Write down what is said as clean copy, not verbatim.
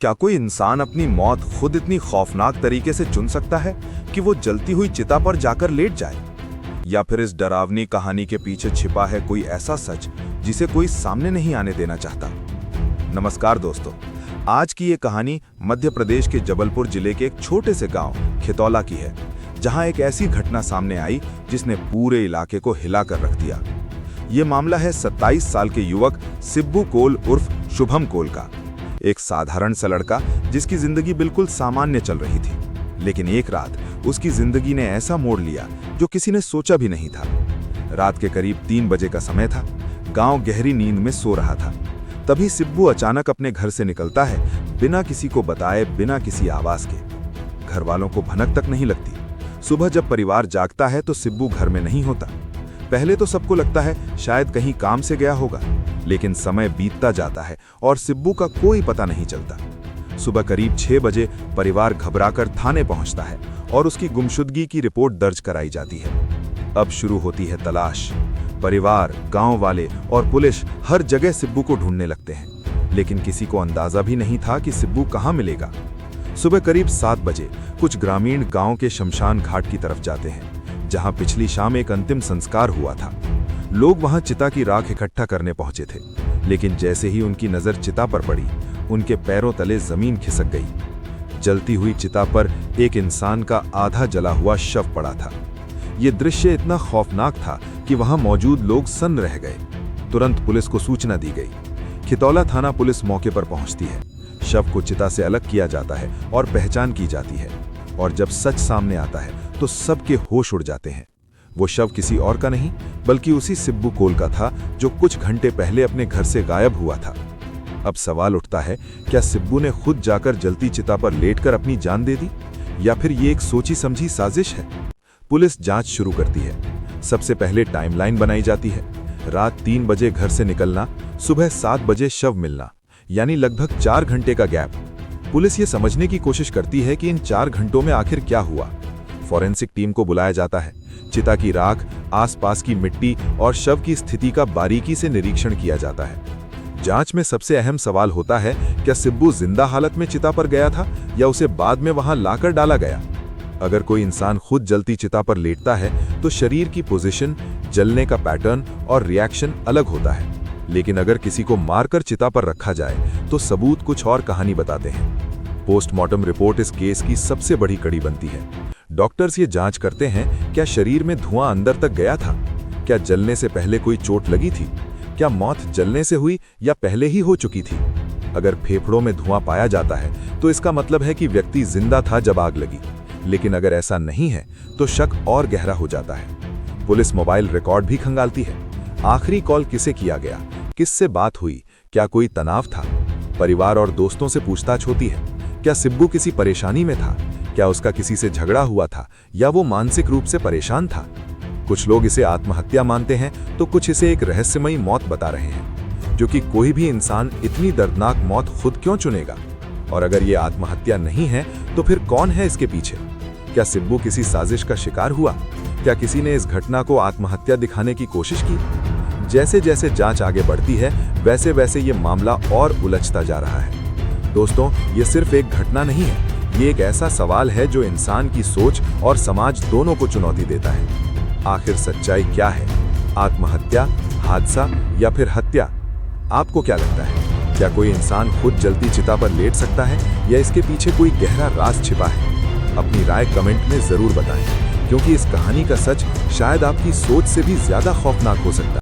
क्या कोई इंसान अपनी मौत खुद इतनी खौफनाक तरीके से चुन सकता है कि वो जलती हुई चिता पर जाकर लेट जाए? या फिर इस डरावनी कहानी के पीछे छिपा है कोई ऐसा सच जिसे कोई सामने नहीं आने देना चाहता? नमस्कार दोस्तों, आज की ये कहानी मध्य प्रदेश के जबलपुर जिले के एक छोटे से गांव खितौला की है, जहां एक ऐसी घटना सामने आई जिसने पूरे इलाके को हिलाकर रख दिया। ये मामला है 27 साल के युवक सिब्बू कोल उर्फ शुभम कोल का। एक साधारण सा लड़का जिसकी जिंदगी बिल्कुल सामान्य चल रही थी, लेकिन एक रात उसकी जिंदगी ने ऐसा मोड़ लिया जो किसी ने सोचा भी नहीं था। रात के करीब 3 बजे का समय था। गांव गहरी नींद में सो रहा था। तभी सिब्बू अचानक अपने घर से निकलता है, बिना किसी को बताए, बिना किसी आवाज के। घर वालों को भनक तक नहीं लगती। सुबह जब परिवार जागता है तो सिब्बू घर में नहीं होता। पहले तो सबको लगता है शायद कहीं काम से गया होगा, लेकिन समय बीतता जाता है और सिब्बू का कोई पता नहीं चलता। सुबह करीब 6 बजे परिवार घबराकर थाने पहुंचता है और उसकी गुमशुदगी की रिपोर्ट दर्ज कराई जाती है। अब शुरू होती है तलाश। परिवार, गांव वाले और पुलिस हर जगह सिब्बू को ढूंढने लगते हैं, लेकिन किसी को अंदाजा भी नहीं था कि सिब्बू कहां मिलेगा। सुबह करीब 7 बजे कुछ ग्रामीण गांव के शमशान घाट की तरफ जाते हैं, जहां पिछली शाम एक अंतिम संस्कार हुआ था। लोग वहां चिता की राख इकट्ठा करने पहुंचे थे, लेकिन जैसे ही उनकी नजर चिता पर पड़ी, उनके पैरों तले जमीन खिसक गई। जलती हुई चिता पर एक इंसान का आधा जला हुआ शव पड़ा था। ये दृश्य इतना खौफनाक था कि वहां मौजूद लोग सन्न रह गए। तुरंत पुलिस को सूचना दी गई। खितौला थाना पुलिस मौके पर पहुंचती है। शव को चिता से अलग किया जाता है और पहचान की जाती है, और जब सच सामने आता है तो सबके होश उड़ जाते हैं। वो शव किसी और का नहीं, बल्कि उसी सिब्बू कोल का था जो कुछ घंटे पहले अपने घर से गायब हुआ था। अब सवाल उठता है, क्या सिब्बू ने खुद जाकर जलती चिता पर लेटकर अपनी जान दे दी, या फिर ये एक सोची समझी साजिश है? पुलिस जांच शुरू करती है। सबसे पहले टाइमलाइन बनाई जाती है। रात 3 बजे घर से निकलना, सुबह 7 बजे शव मिलना, यानी लगभग 4 घंटे का गैप। पुलिस ये समझने की कोशिश करती है कि इन 4 घंटों में आखिर क्या हुआ। फॉरेंसिक टीम को बुलाया जाता है। चिता की राख, आसपास की मिट्टी और शव की स्थिति का बारीकी से निरीक्षण किया जाता है। जांच में सबसे अहम सवाल होता है, क्या सिब्बू जिंदा हालत में चिता पर गया था या उसे बाद में वहां लाकर डाला गया? अगर कोई इंसान खुद जलती चिता पर लेटता है तो शरीर की पोजीशन, जलने का पैटर्न और रिएक्शन अलग होता है, लेकिन अगर किसी को मारकर चिता पर रखा जाए तो सबूत कुछ और कहानी बताते हैं। पोस्टमार्टम रिपोर्ट इस केस की सबसे बड़ी कड़ी बनती है। डॉक्टर्स ये जांच करते हैं, क्या शरीर में धुआं अंदर तक गया था, क्या जलने से पहले कोई चोट लगी थी, क्या मौत जलने से हुई या पहले ही हो चुकी थी। अगर फेफड़ों में धुआं पाया जाता है तो इसका मतलब है कि व्यक्ति जिंदा था जब आग लगी, लेकिन अगर ऐसा नहीं है तो शक और गहरा हो जाता है। पुलिस मोबाइल रिकॉर्ड भी खंगालती है। आखिरी कॉल किसे किया गया, किससे बात हुई, क्या कोई तनाव था? परिवार और दोस्तों से पूछताछ होती है। क्या सिब्बू किसी परेशानी में था, क्या उसका किसी से झगड़ा हुआ था, या वो मानसिक रूप से परेशान था? कुछ लोग इसे आत्महत्या मानते हैं तो कुछ इसे एक रहस्यमयी मौत बता रहे हैं, जो कि कोई भी इंसान इतनी दर्दनाक मौत खुद क्यों चुनेगा? और अगर ये आत्महत्या नहीं है तो फिर कौन है इसके पीछे? क्या सिब्बू किसी साजिश का शिकार हुआ? क्या किसी ने इस घटना को आत्महत्या दिखाने की कोशिश की? जैसे जैसे जांच आगे बढ़ती है, वैसे वैसे ये मामला और उलझता जा रहा है। दोस्तों, ये सिर्फ एक घटना नहीं है, ये एक ऐसा सवाल है जो इंसान की सोच और समाज दोनों को चुनौती देता है। आखिर सच्चाई क्या है? आत्महत्या, हादसा या फिर हत्या? आपको क्या लगता है? क्या कोई इंसान खुद जलती चिता पर लेट सकता है, या इसके पीछे कोई गहरा राज छिपा है? अपनी राय कमेंट में जरूर बताएं, क्योंकि इस कहानी का सच शायद आपकी सोच से भी ज्यादा खौफनाक हो सकता है।